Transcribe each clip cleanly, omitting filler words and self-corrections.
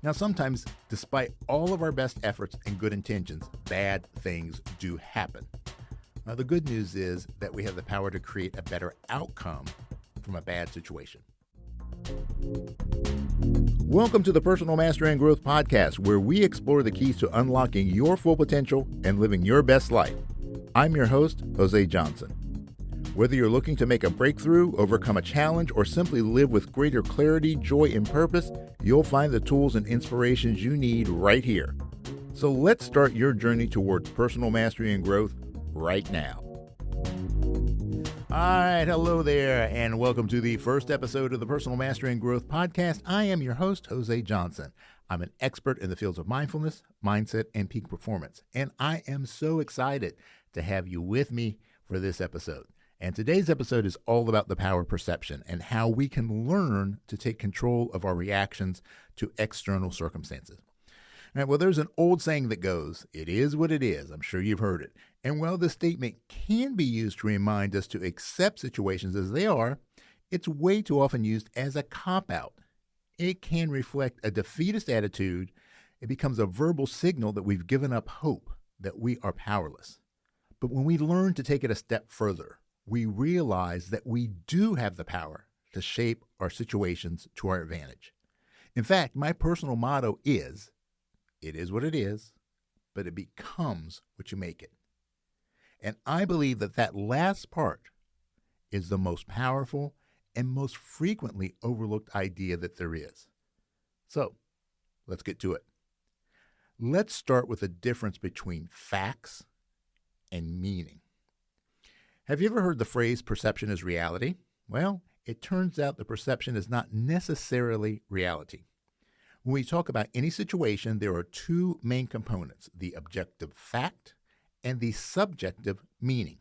Now, sometimes, despite all of our best efforts and good intentions, bad things do happen. Now, the good news is that we have the power to create a better outcome from a bad situation. Welcome to the Personal Mastery and Growth Podcast, where we explore the keys to unlocking your full potential and living your best life. I'm your host, Jose Johnson. Whether you're looking to make a breakthrough, overcome a challenge, or simply live with greater clarity, joy, and purpose, you'll find the tools and inspirations you need right here. So let's start your journey towards personal mastery and growth right now. All right, hello there, and welcome to the first episode of the Personal Mastery and Growth Podcast. I am your host, Jose Johnson. I'm an expert in the fields of mindfulness, mindset, and peak performance, and I am so excited to have you with me for this episode. And today's episode is all about the power of perception and how we can learn to take control of our reactions to external circumstances. All right, well, there's an old saying that goes, "It is what it is." I'm sure you've heard it. And while this statement can be used to remind us to accept situations as they are, it's way too often used as a cop-out. It can reflect a defeatist attitude. It becomes a verbal signal that we've given up hope, that we are powerless. But when we learn to take it a step further, we realize that we do have the power to shape our situations to our advantage. In fact, my personal motto is, "It is what it is, but it becomes what you make it." And I believe that that last part is the most powerful and most frequently overlooked idea that there is. So, let's get to it. Let's start with the difference between facts and meaning. Have you ever heard the phrase perception is reality? Well, it turns out the perception is not necessarily reality. When we talk about any situation, there are two main components, the objective fact and the subjective meaning.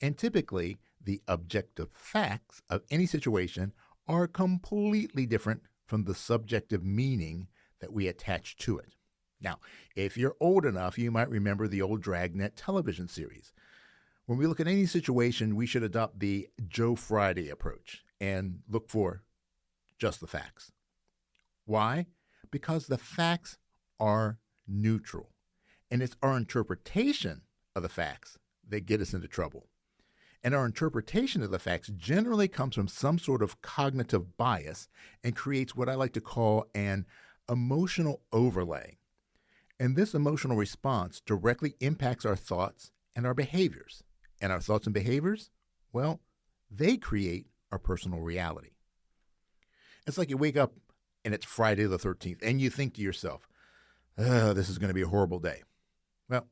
And typically, the objective facts of any situation are completely different from the subjective meaning that we attach to it. Now, if you're old enough, you might remember the old Dragnet television series. When we look at any situation, we should adopt the Joe Friday approach and look for just the facts. Why? Because the facts are neutral, and it's our interpretation of the facts that get us into trouble. And our interpretation of the facts generally comes from some sort of cognitive bias and creates what I like to call an emotional overlay. And this emotional response directly impacts our thoughts and our behaviors. And our thoughts and behaviors, well, they create our personal reality. It's like you wake up and it's Friday the 13th, and you think to yourself, this is going to be a horrible day. Well,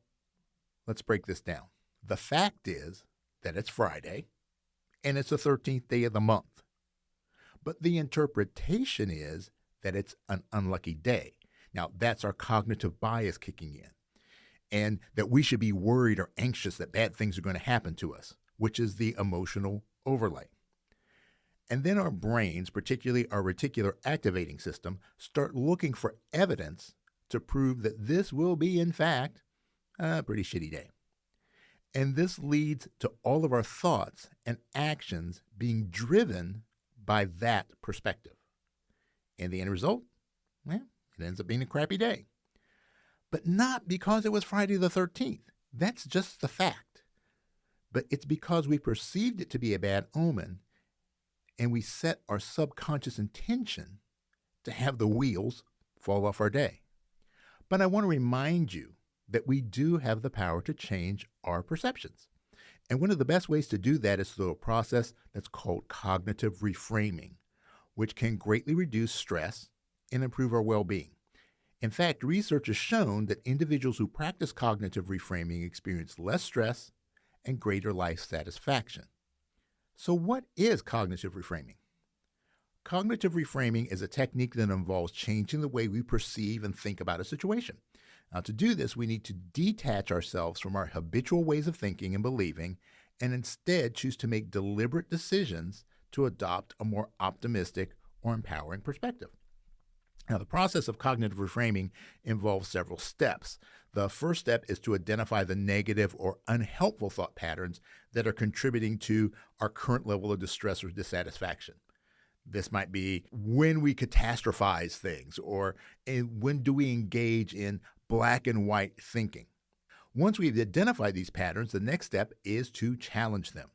let's break this down. The fact is that it's Friday, and it's the 13th day of the month. But the interpretation is that it's an unlucky day. Now, that's our cognitive bias kicking in. And that we should be worried or anxious that bad things are going to happen to us, which is the emotional overlay. And then our brains, particularly our reticular activating system, start looking for evidence to prove that this will be, in fact, a pretty shitty day. And this leads to all of our thoughts and actions being driven by that perspective. And the end result, well, it ends up being a crappy day. But not because it was Friday the 13th. That's just the fact. But it's because we perceived it to be a bad omen, and we set our subconscious intention to have the wheels fall off our day. But I want to remind you that we do have the power to change our perceptions. And one of the best ways to do that is through a process that's called cognitive reframing, which can greatly reduce stress and improve our well-being. In fact, research has shown that individuals who practice cognitive reframing experience less stress and greater life satisfaction. So what is cognitive reframing? Cognitive reframing is a technique that involves changing the way we perceive and think about a situation. Now, to do this, we need to detach ourselves from our habitual ways of thinking and believing, and instead choose to make deliberate decisions to adopt a more optimistic or empowering perspective. Now, the process of cognitive reframing involves several steps. The first step is to identify the negative or unhelpful thought patterns that are contributing to our current level of distress or dissatisfaction. This might be when we catastrophize things, or when do we engage in black and white thinking. Once we've identified these patterns, the next step is to challenge them.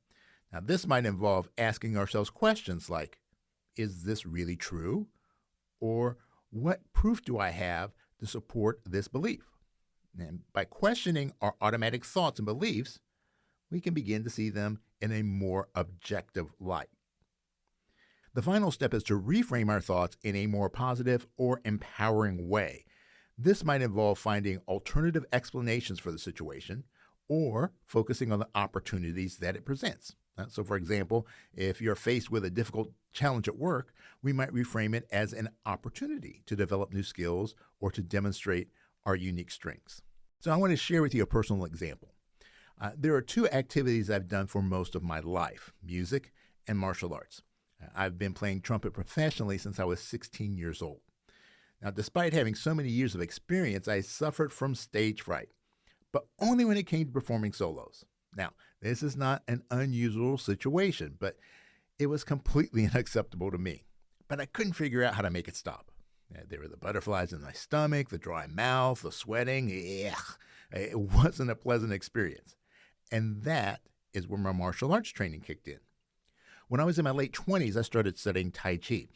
Now, this might involve asking ourselves questions like, is this really true? Or what proof do I have to support this belief? And by questioning our automatic thoughts and beliefs, we can begin to see them in a more objective light. The final step is to reframe our thoughts in a more positive or empowering way. This might involve finding alternative explanations for the situation or focusing on the opportunities that it presents. So, for example, if you're faced with a difficult challenge at work, we might reframe it as an opportunity to develop new skills or to demonstrate our unique strengths. So I want to share with you a personal example. There are two activities I've done for most of my life: music and martial arts. I've been playing trumpet professionally since I was 16 years old. Now, despite having so many years of experience, I suffered from stage fright, but only when it came to performing solos. Now, this is not an unusual situation, but it was completely unacceptable to me. But I couldn't figure out how to make it stop. There were the butterflies in my stomach, the dry mouth, the sweating. Ugh. It wasn't a pleasant experience. And that is where my martial arts training kicked in. When I was in my late 20s, I started studying Tai Chi.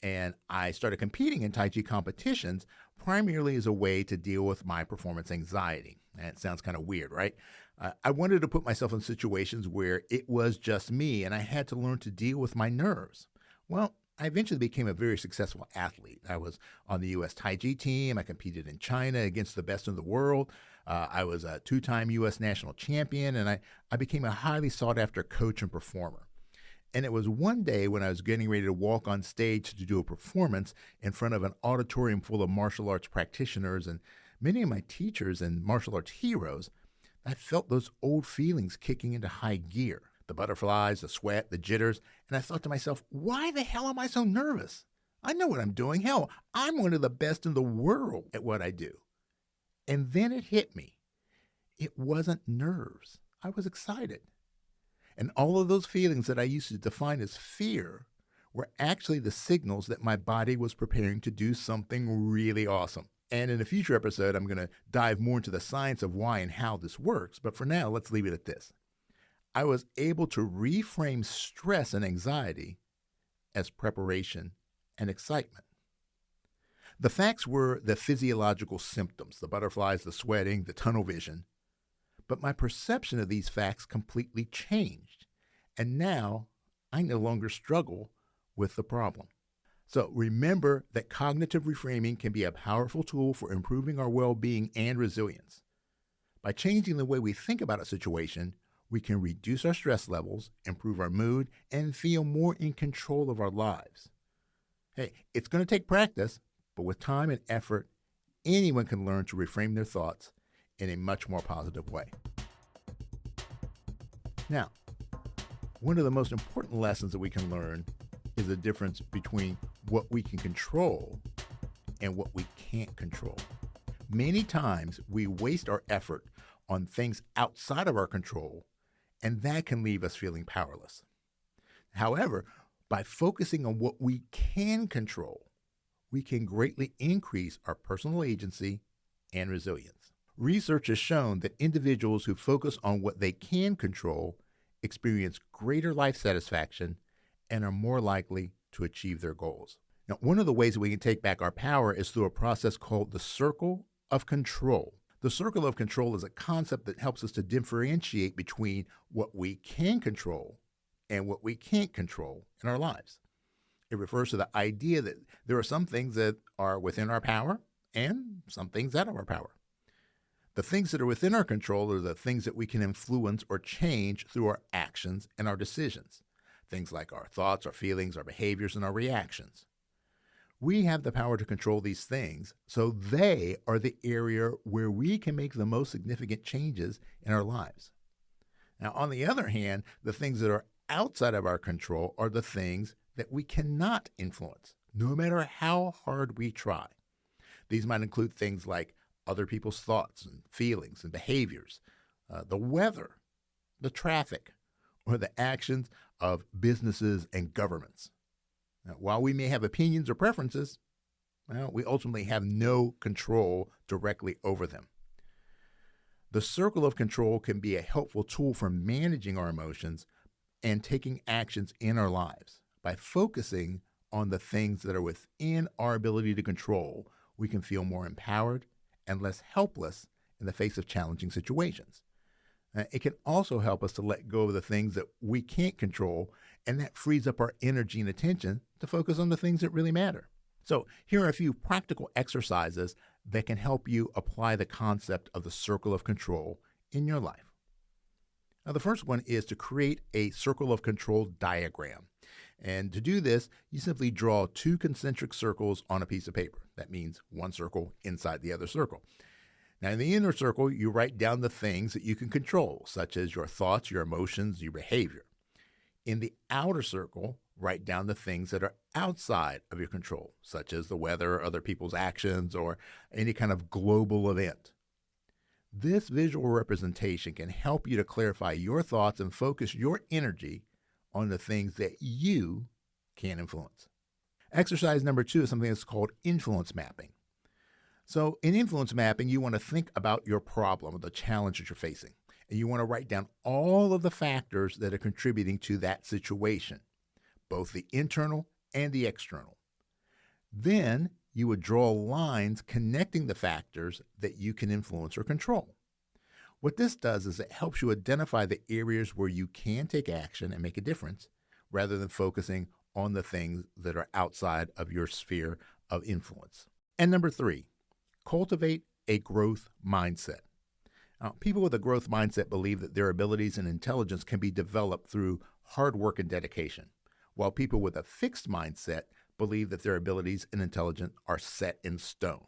And I started competing in Tai Chi competitions primarily as a way to deal with my performance anxiety. And it sounds kind of weird, right? I wanted to put myself in situations where it was just me and I had to learn to deal with my nerves. Well, I eventually became a very successful athlete. I was on the U.S. Tai Chi team. I competed in China against the best in the world. I was a two-time U.S. national champion, and I became a highly sought-after coach and performer. And it was one day when I was getting ready to walk on stage to do a performance in front of an auditorium full of martial arts practitioners and many of my teachers and martial arts heroes, I felt those old feelings kicking into high gear. The butterflies, the sweat, the jitters, and I thought to myself, why the hell am I so nervous? I know what I'm doing. Hell, I'm one of the best in the world at what I do. And then it hit me. It wasn't nerves. I was excited. And all of those feelings that I used to define as fear were actually the signals that my body was preparing to do something really awesome. And in a future episode, I'm going to dive more into the science of why and how this works. But for now, let's leave it at this. I was able to reframe stress and anxiety as preparation and excitement. The facts were the physiological symptoms, the butterflies, the sweating, the tunnel vision. But my perception of these facts completely changed. And now I no longer struggle with the problem. So remember that cognitive reframing can be a powerful tool for improving our well-being and resilience. By changing the way we think about a situation, we can reduce our stress levels, improve our mood, and feel more in control of our lives. Hey, it's going to take practice, but with time and effort, anyone can learn to reframe their thoughts in a much more positive way. Now, one of the most important lessons that we can learn is the difference between what we can control and what we can't control. Many times we waste our effort on things outside of our control, and that can leave us feeling powerless. However, by focusing on what we can control, we can greatly increase our personal agency and resilience. Research has shown that individuals who focus on what they can control experience greater life satisfaction and are more likely to achieve their goals. Now, one of the ways that we can take back our power is through a process called the circle of control. The circle of control is a concept that helps us to differentiate between what we can control and what we can't control in our lives. It refers to the idea that there are some things that are within our power and some things out of our power. The things that are within our control are the things that we can influence or change through our actions and our decisions. Things like our thoughts, our feelings, our behaviors, and our reactions. We have the power to control these things, so they are the area where we can make the most significant changes in our lives. Now, on the other hand, the things that are outside of our control are the things that we cannot influence, no matter how hard we try. These might include things like other people's thoughts and feelings and behaviors, the weather, the traffic, or the actions of businesses and governments. Now, while we may have opinions or preferences, well, we ultimately have no control directly over them. The circle of control can be a helpful tool for managing our emotions and taking actions in our lives. By focusing on the things that are within our ability to control, we can feel more empowered and less helpless in the face of challenging situations. It can also help us to let go of the things that we can't control, and that frees up our energy and attention to focus on the things that really matter. So, here are a few practical exercises that can help you apply the concept of the circle of control in your life. Now, the first one is to create a circle of control diagram. And to do this, you simply draw two concentric circles on a piece of paper. That means one circle inside the other circle. Now, in the inner circle, you write down the things that you can control, such as your thoughts, your emotions, your behavior. In the outer circle, write down the things that are outside of your control, such as the weather, other people's actions, or any kind of global event. This visual representation can help you to clarify your thoughts and focus your energy on the things that you can influence. Exercise number 2 is something that's called influence mapping. So in influence mapping, you want to think about your problem or the challenge that you're facing, and you want to write down all of the factors that are contributing to that situation, both the internal and the external. Then you would draw lines connecting the factors that you can influence or control. What this does is it helps you identify the areas where you can take action and make a difference, rather than focusing on the things that are outside of your sphere of influence. And number 3, cultivate a growth mindset. Now, people with a growth mindset believe that their abilities and intelligence can be developed through hard work and dedication, while people with a fixed mindset believe that their abilities and intelligence are set in stone.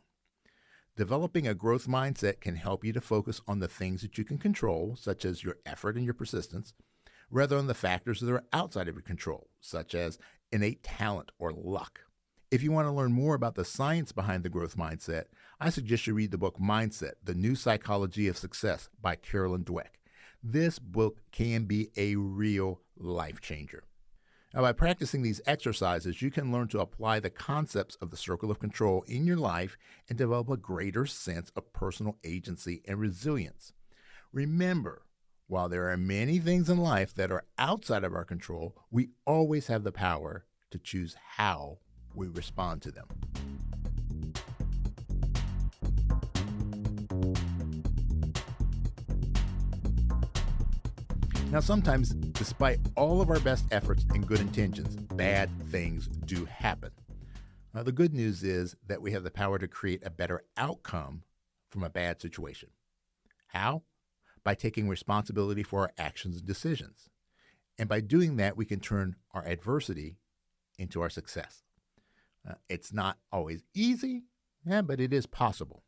Developing a growth mindset can help you to focus on the things that you can control, such as your effort and your persistence, rather than the factors that are outside of your control, such as innate talent or luck. If you want to learn more about the science behind the growth mindset, I suggest you read the book Mindset, The New Psychology of Success by Carolyn Dweck. This book can be a real life changer. Now, by practicing these exercises, you can learn to apply the concepts of the circle of control in your life and develop a greater sense of personal agency and resilience. Remember, while there are many things in life that are outside of our control, we always have the power to choose how we respond to them. Now, sometimes, despite all of our best efforts and good intentions, bad things do happen. Now, the good news is that we have the power to create a better outcome from a bad situation. How? By taking responsibility for our actions and decisions. And by doing that, we can turn our adversity into our success. It's not always easy, but it is possible.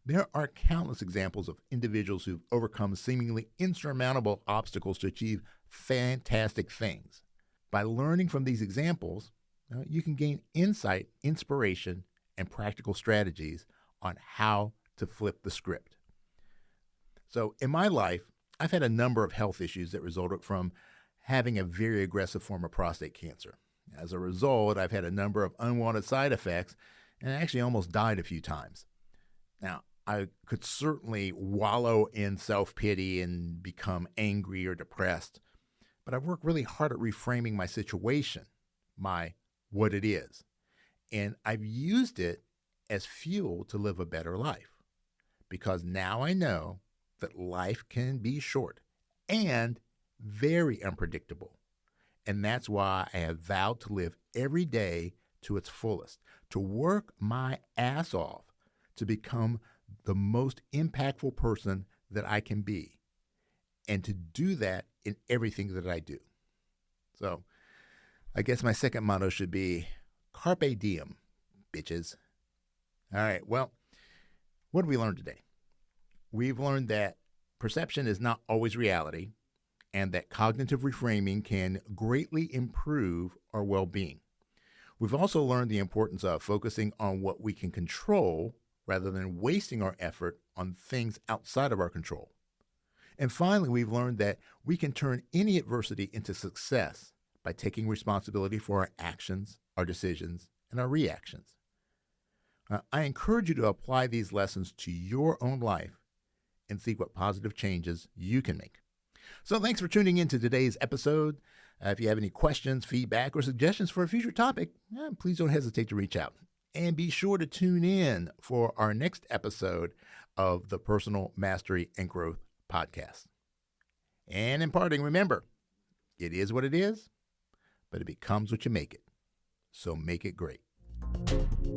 There are countless examples of individuals who've overcome seemingly insurmountable obstacles to achieve fantastic things. By learning from these examples, you can gain insight, inspiration, and practical strategies on how to flip the script. So in my life, I've had a number of health issues that resulted from having a very aggressive form of prostate cancer. As a result, I've had a number of unwanted side effects and actually almost died a few times. Now, I could certainly wallow in self-pity and become angry or depressed, but I've worked really hard at reframing my situation, what it is, and I've used it as fuel to live a better life, because now I know that life can be short and very unpredictable, and that's why I have vowed to live every day to its fullest, to work my ass off to become the most impactful person that I can be, and to do that in everything that I do. So I guess my second motto should be carpe diem, bitches. All right, well, what did we learn today? We've learned that perception is not always reality, and that cognitive reframing can greatly improve our well-being. We've also learned the importance of focusing on what we can control rather than wasting our effort on things outside of our control. And finally, we've learned that we can turn any adversity into success by taking responsibility for our actions our decisions, and our reactions. I encourage you to apply these lessons to your own life and see what positive changes you can make. So thanks for tuning in to today's episode. If you have any questions, feedback, or suggestions for a future topic, please don't hesitate to reach out. And be sure to tune in for our next episode of the Personal Mastery and Growth Podcast. And in parting, remember, it is what it is, but it becomes what you make it. So make it great.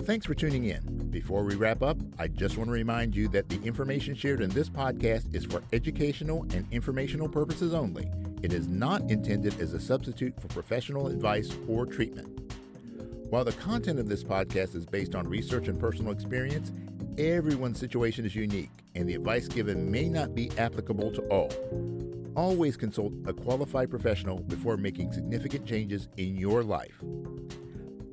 Thanks for tuning in. Before we wrap up, I just want to remind you that the information shared in this podcast is for educational and informational purposes only. It is not intended as a substitute for professional advice or treatment. While the content of this podcast is based on research and personal experience, everyone's situation is unique, and the advice given may not be applicable to all. Always consult a qualified professional before making significant changes in your life.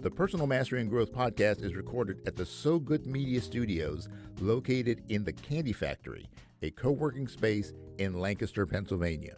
The Personal Mastery and Growth Podcast is recorded at the So Good Media Studios, located in the Candy Factory, a co-working space in Lancaster, Pennsylvania.